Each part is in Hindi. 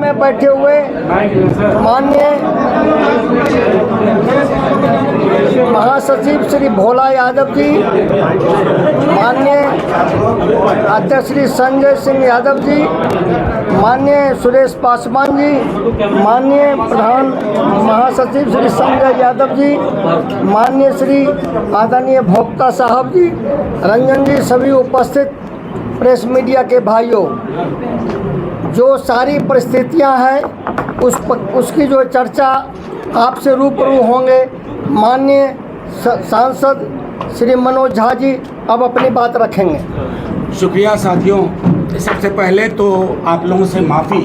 में बैठे हुए माननीय महासचिव श्री भोला यादव जी, माननीय अध्यक्ष श्री संजय सिंह यादव जी, माननीय सुरेश पासवान जी, माननीय प्रधान महासचिव श्री संजय यादव जी, माननीय श्री आदरणीय भोक्ता साहब जी, रंजन जी, सभी उपस्थित प्रेस मीडिया के भाइयों, जो सारी परिस्थितियां हैं उसकी जो चर्चा आपसे रूबरू होंगे। माननीय सांसद श्री मनोज झा जी अब अपनी बात रखेंगे। शुक्रिया साथियों, सबसे पहले तो आप लोगों से माफ़ी,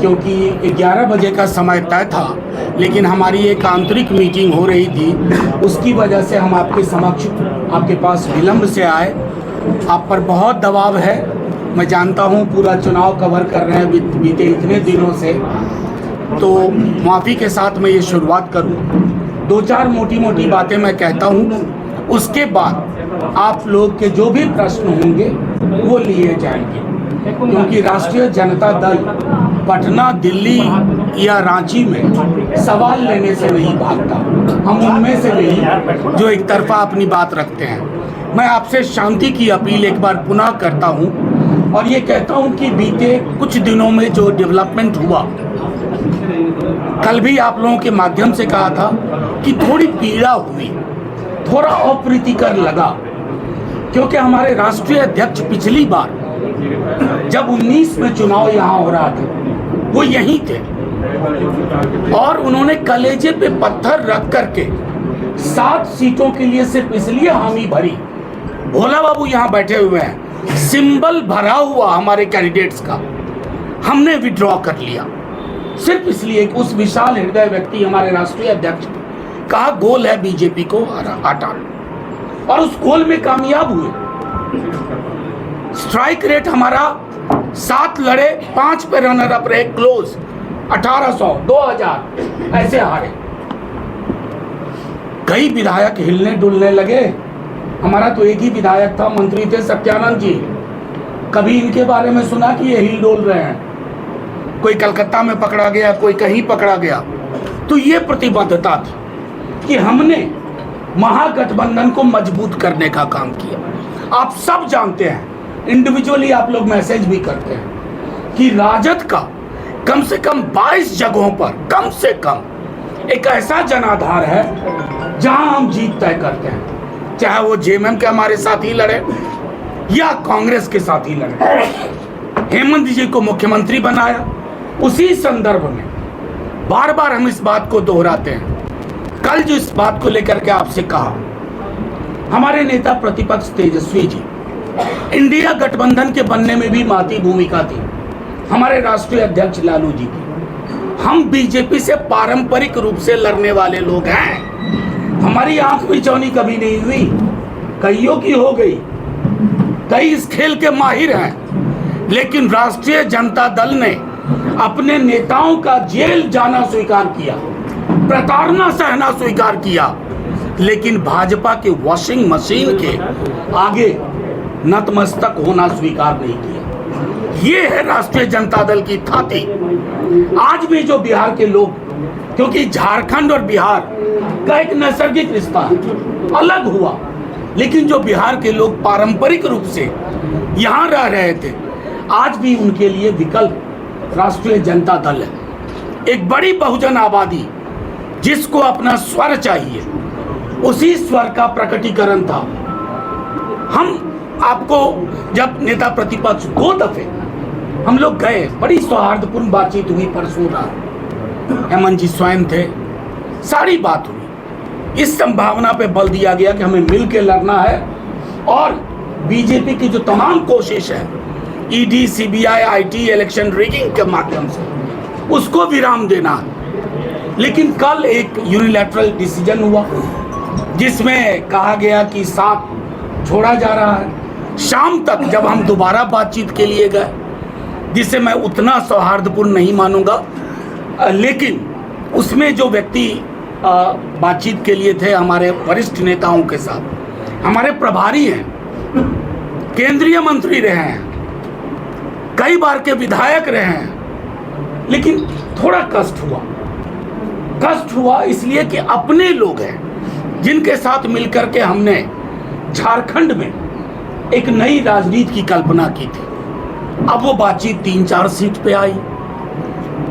क्योंकि 11 बजे का समय तय था, लेकिन हमारी एक आंतरिक मीटिंग हो रही थी, उसकी वजह से हम आपके समक्ष आपके पास विलम्ब से आए। आप पर बहुत दबाव है, मैं जानता हूँ, पूरा चुनाव कवर कर रहे हैं बीते इतने दिनों से, तो माफ़ी के साथ मैं ये शुरुआत करूँ। 2-4 मोटी बातें मैं कहता हूँ, उसके बाद आप लोग के जो भी प्रश्न होंगे वो लिए जाएंगे, क्योंकि राष्ट्रीय जनता दल पटना, दिल्ली या रांची में सवाल लेने से नहीं भागता। हम उनमें से नहीं जो एक तरफा अपनी बात रखते हैं। मैं आपसे शांति की अपील एक बार पुनः करता हूं और ये कहता हूं कि बीते कुछ दिनों में जो डेवलपमेंट हुआ, कल भी आप लोगों के माध्यम से कहा था कि थोड़ी पीड़ा हुई, थोड़ा अप्रीतिकर लगा, क्योंकि हमारे राष्ट्रीय अध्यक्ष पिछली बार जब 19 में चुनाव यहाँ हो रहा था वो यहीं थे और उन्होंने कलेजे पे पत्थर रख करके 7 सीटों के लिए सिर्फ इसलिए हामी भरी। भोला बाबू यहाँ बैठे हुए हैं, सिंबल भरा हुआ हमारे कैंडिडेट्स का हमने विड्रॉ कर लिया, सिर्फ इसलिए कि उस विशाल हृदय व्यक्ति हमारे राष्ट्रीय अध्यक्ष का गोल है बीजेपी को हटाना, और उस गोल में कामयाब हुए। स्ट्राइक रेट हमारा 7 लड़े 5 पे रनर अप रहे, क्लोज 1800 2000 ऐसे हारे। कई विधायक हिलने डुलने लगे। हमारा तो एक ही विधायक था, मंत्री थे सत्यानंद जी, कभी इनके बारे में सुना कि ये हिल डोल रहे हैं? कोई कलकत्ता में पकड़ा गया, कोई कहीं पकड़ा गया। तो ये प्रतिबद्धता थी कि हमने महागठबंधन को मजबूत करने का काम किया। आप सब जानते हैं, इंडिविजुअली आप लोग मैसेज भी करते हैं कि राजद का कम से कम 22 जगहों पर कम से कम एक ऐसा जनाधार है जहां हम जीत तय करते हैं, चाहे वो जेएमएम के हमारे साथ ही लड़े या कांग्रेस के साथ ही लड़े। हेमंत जी को मुख्यमंत्री बनाया, उसी संदर्भ में बार बार हम इस बात को दोहराते हैं। कल जो इस बात को लेकर के आपसे कहा, हमारे नेता प्रतिपक्ष तेजस्वी जी, इंडिया गठबंधन के बनने में भी महती भूमिका थी हमारे राष्ट्रीय अध्यक्ष लालू जी की। हम बीजेपी से पारंपरिक रूप से लड़ने वाले लोग हैं, हमारी आंख बिचौनी कभी नहीं हुई, कईयों की हो गई, कई इस खेल के माहिर हैं, लेकिन राष्ट्रीय जनता दल ने अपने नेताओं का जेल जाना स्वीकार किया, प्रताड़ना सहना स्वीकार किया, लेकिन भाजपा के वॉशिंग मशीन के आगे नतमस्तक होना स्वीकार नहीं किया। ये है राष्ट्रीय जनता दल की थाती। आज भी जो बिहार के लोग, क्योंकि झारखंड और बिहार का एक नैसर्गिक रिश्ता अलग हुआ, लेकिन जो बिहार के लोग पारंपरिक रूप से यहाँ रह रहे थे, आज भी उनके लिए विकल्प राष्ट्रीय जनता दल है। एक बड़ी बहुजन आबादी जिसको अपना स्वर चाहिए, उसी स्वर का प्रकटीकरण था। हम आपको जब नेता प्रतिपक्ष 2 दफे हम लोग गए, बड़ी सौहार्दपूर्ण बातचीत हुई, परसों रात हेमंत जी स्वयं थे, सारी बात हुई। इस संभावना पे बल दिया गया कि हमें मिल के लड़ना है और बीजेपी की जो तमाम कोशिश है ED, CBI, IT, election rigging के माध्यम से, उसको विराम देना है। लेकिन कल एक यूनिलैटरल डिसीजन हुआ जिसमें कहा गया कि साथ छोड़ा जा रहा है। शाम तक जब हम दोबारा बातचीत के लिए गए, जिसे मैं उतना सौहार्दपूर्ण नहीं मानूंगा, लेकिन उसमें जो व्यक्ति बातचीत के लिए थे हमारे वरिष्ठ नेताओं के साथ, हमारे प्रभारी हैं, केंद्रीय मंत्री रहे हैं, कई बार के विधायक रहे हैं, लेकिन थोड़ा कष्ट हुआ इसलिए कि अपने लोग हैं जिनके साथ मिलकर के हमने झारखंड में एक नई राजनीति की कल्पना की थी। अब वो बातचीत 3-4 सीट पे आई।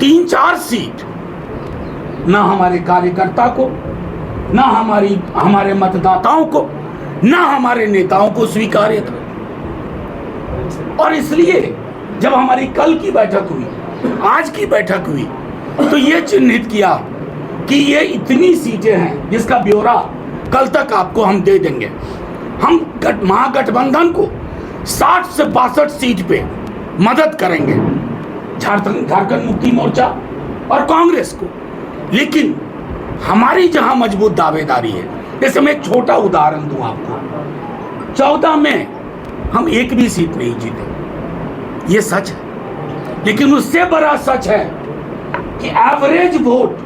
3-4 सीट ना हमारे कार्यकर्ता को, ना हमारे मतदाताओं को, ना हमारे नेताओं को स्वीकार्य था। और इसलिए जब हमारी कल की बैठक हुई, आज की बैठक हुई, तो ये चिन्हित किया कि ये इतनी सीटें हैं जिसका ब्यौरा कल तक आपको हम दे देंगे। हम महागठबंधन को 60 से 62 सीट पे मदद करेंगे, झारखंड मुक्ति मोर्चा और कांग्रेस को। लेकिन हमारी जहां मजबूत दावेदारी है, जैसे मैं एक छोटा उदाहरण दूं आपको, 14 में हम एक भी सीट नहीं जीते, ये सच है। लेकिन उससे बड़ा सच है कि एवरेज वोट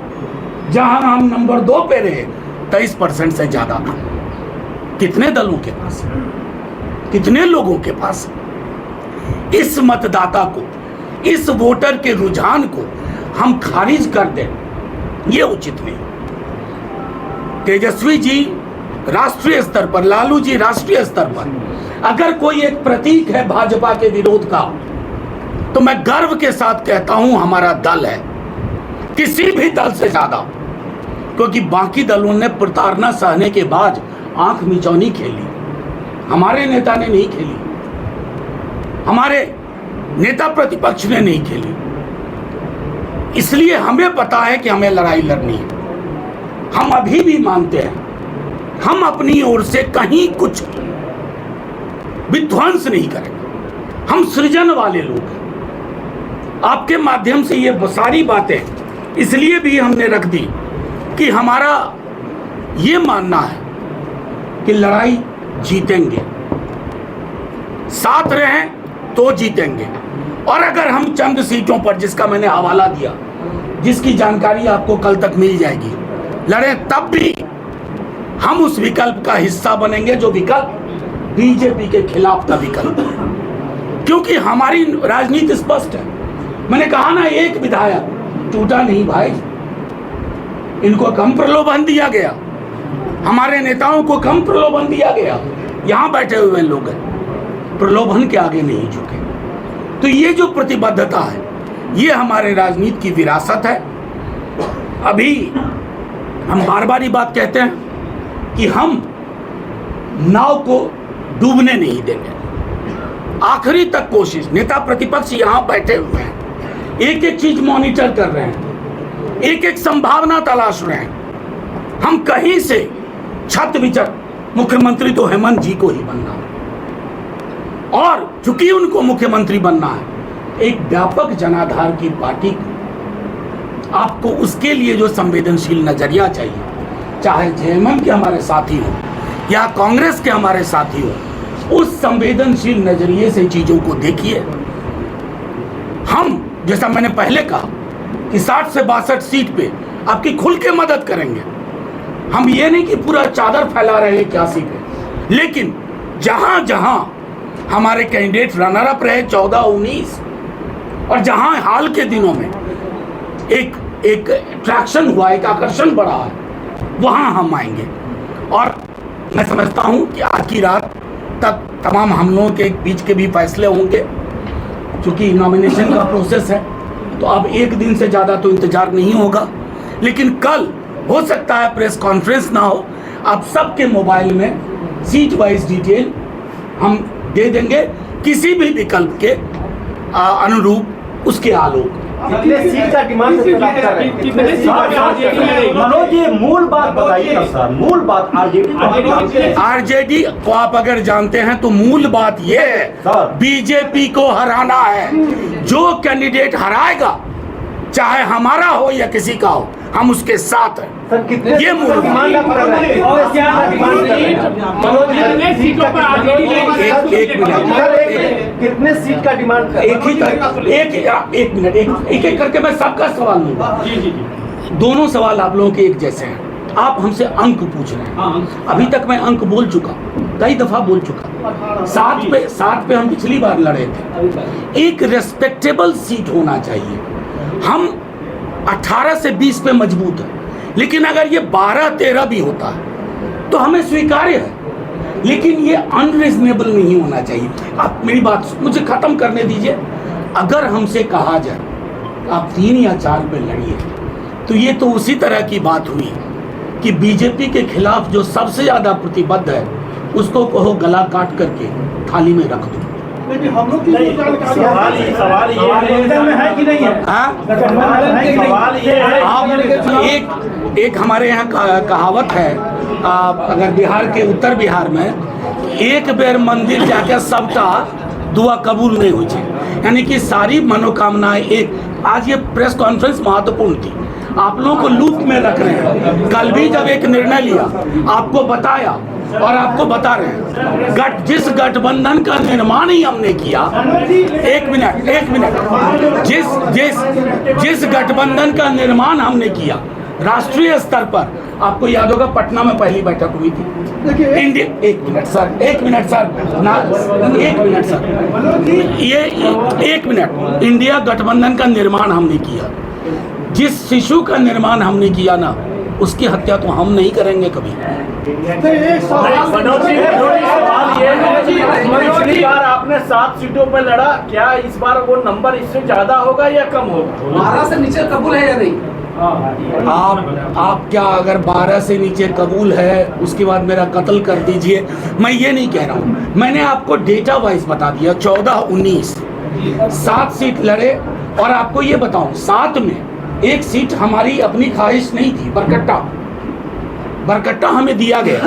जहां हम नंबर 2 पे रहे 23% से ज्यादा था। कितने दलों के पास, कितने लोगों के पास? इस मतदाता को, इस वोटर के रुझान को हम खारिज कर दें, ये उचित नहीं। तेजस्वी जी राष्ट्रीय स्तर पर, लालू जी राष्ट्रीय स्तर पर अगर कोई एक प्रतीक है भाजपा के विरोध का, तो मैं गर्व के साथ कहता हूं हमारा दल है, किसी भी दल से ज्यादा। क्योंकि बाकी दलों ने प्रताड़ना सहने के बाद आंख मिचौनी खेली, हमारे नेता ने नहीं खेली, हमारे नेता प्रतिपक्ष ने नहीं खेली। इसलिए हमें पता है कि हमें लड़ाई लड़नी है। हम अभी भी मानते हैं हम अपनी ओर से कहीं कुछ विध्वंस नहीं करेंगे। हम सृजन वाले लोग हैं। आपके माध्यम से ये सारी बातें इसलिए भी हमने रख दी कि हमारा ये मानना है कि लड़ाई जीतेंगे, साथ रहें तो जीतेंगे। और अगर हम चंद सीटों पर, जिसका मैंने हवाला दिया, जिसकी जानकारी आपको कल तक मिल जाएगी, लड़े, तब भी हम उस विकल्प का हिस्सा बनेंगे जो विकल्प बीजेपी के खिलाफ का विकल्प है। क्योंकि हमारी राजनीति स्पष्ट है। मैंने कहा ना, एक विधायक टूटा नहीं भाई, इनको कम प्रलोभन दिया गया, हमारे नेताओं को कम प्रलोभन दिया गया। यहां बैठे हुए लोग हैं, प्रलोभन के आगे नहीं झुके। तो ये जो प्रतिबद्धता है, ये हमारे राजनीति की विरासत है। अभी हम बार बार ये बात कहते हैं कि हम नाव को डूबने नहीं देंगे, आखिरी तक कोशिश। नेता प्रतिपक्ष यहां बैठे हुए हैं, एक एक चीज मॉनिटर कर रहे हैं, एक एक संभावना तलाश रहे हैं। हम कहीं से छत विचत, मुख्यमंत्री तो हेमंत जी को ही बनना है, और चूंकि उनको मुख्यमंत्री बनना है, एक व्यापक जनाधार की पार्टी को आपको उसके लिए जो संवेदनशील नजरिया चाहिए, चाहे जेएमएम के हमारे साथी हो या कांग्रेस के हमारे साथी हो, उस संवेदनशील नजरिए से चीजों को देखिए। हम, जैसा मैंने पहले कहा, कि 60 से 62 सीट पे आपकी खुल के मदद करेंगे। हम ये नहीं कि पूरा चादर फैला रहे हैं 81 पे, लेकिन जहां जहां हमारे कैंडिडेट रनर अप रहे 14-19, और जहां हाल के दिनों में एक अट्रैक्शन हुआ, एक आकर्षण बढ़ा है, वहां हम आएंगे। और मैं समझता हूं कि आज की रात तक तमाम हम लोगों के बीच के भी फैसले होंगे। चूंकि नॉमिनेशन का प्रोसेस है, तो अब एक दिन से ज़्यादा तो इंतजार नहीं होगा। लेकिन कल हो सकता है प्रेस कॉन्फ्रेंस ना हो, आप सबके मोबाइल में सीट वाइज डिटेल हम दे देंगे, किसी भी विकल्प के अनुरूप, उसके आलोक। कितने सीट का डिमांड मनोज, ये मूल बात बताइए ना सर, मूल बात आरजेडी को आप अगर जानते हैं तो मूल बात ये है, बीजेपी को हराना है। जो कैंडिडेट हराएगा, चाहे हमारा हो या किसी का हो, हम उसके साथ हैं। सर, कितने ये मूल डिमांड एक मिनट, कितने सीट का डिमांड? एक मिनट, एक करके मैं सबका सवाल लूंगा। दोनों सवाल आप लोगों के एक जैसे हैं। आप हमसे अंक पूछ रहे हैं, अभी तक मैं अंक बोल चुका, कई दफा बोल चुका। 7 पे हम पिछली बार लड़े थे। एक रेस्पेक्टेबल सीट होना चाहिए, हम 18 से 20 पे मजबूत है, लेकिन अगर ये 12-13 भी होता है तो हमें स्वीकार्य है, लेकिन ये अनरीजनेबल नहीं होना चाहिए। आप मेरी बात मुझे खत्म करने दीजिए। अगर हमसे कहा जाए आप 3 या 4 पे लड़िए, तो ये तो उसी तरह की बात हुई कि बीजेपी के खिलाफ जो सबसे ज्यादा प्रतिबद्ध है उसको कहो गला काट करके थाली में रख दो। हम लोग सवाल ये है कि नहीं है? सवाल ये है, आप एक हमारे यहाँ कहावत है, अगर बिहार के उत्तर बिहार में एक बेर मंदिर जाके सबका दुआ कबूल नहीं हुई है, यानी कि सारी मनोकामनाएं एक। आज ये प्रेस कॉन्फ्रेंस महत्वपूर्ण थी, आप लोगों को लूप में रख रहे हैं। कल भी जब एक निर्णय लिया आपको बताया और आपको बता रहे हैं, जिस गठबंधन का निर्माण ही हमने किया, एक मिनट, जिस गठबंधन का निर्माण हमने किया राष्ट्रीय स्तर पर, आपको याद होगा पटना में पहली बैठक हुई थी। इंडिया, एक मिनट सर, ये एक मिनट, इंडिया गठबंधन का निर्माण हमने किया। जिस शिशु का निर्माण हमने किया ना, उसकी हत्या तो हम नहीं करेंगे कभी। मनोज जी, सवाल ये है, पिछली बार आपने 7 सीटों पर लड़ा, क्या इस बार वो नंबर इससे ज्यादा होगा या कम होगा? 12 से नीचे कबूल है या नहीं? आप क्या, अगर 12 से नीचे कबूल है उसके बाद मेरा कत्ल कर दीजिए, मैं ये नहीं कह रहा हूँ। मैंने आपको डेटा वाइज बता दिया, 14-19 7 सीट लड़े। और आपको ये बताऊं, 7 में एक सीट हमारी अपनी ख्वाहिश नहीं थी, बरकट्टा हमें दिया गया।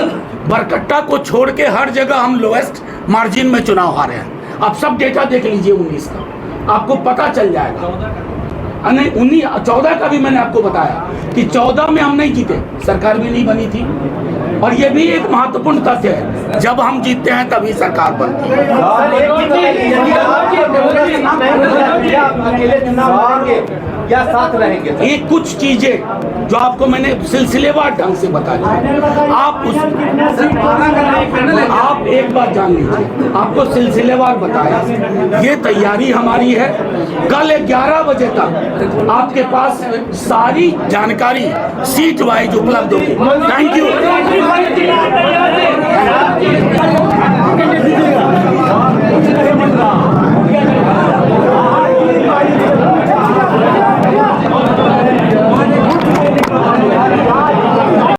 बरकट्टा को छोड़ के हर जगह हम लोएस्ट मार्जिन में चुनाव हारे हैं। आप सब डेटा देख लीजिए 19 का, आपको पता चल जाएगा। नहीं, 14 का भी मैंने आपको बताया कि 14 में हम नहीं जीते, सरकार भी नहीं बनी थी। और ये भी एक महत्वपूर्ण तथ्य है, जब हम जीतते हैं तभी सरकार बनती है। अकेले चुनाव लड़ेंगे या साथ रहेंगे? ये कुछ चीजें जो आपको मैंने सिलसिलेवार ढंग से बता दी, आप एक बात जान लीजिए, आपको सिलसिलेवार बताया। ये तैयारी हमारी है, कल 11 बजे तक आपके पास सारी जानकारी सीट वाइज उपलब्ध होगी। Thank you.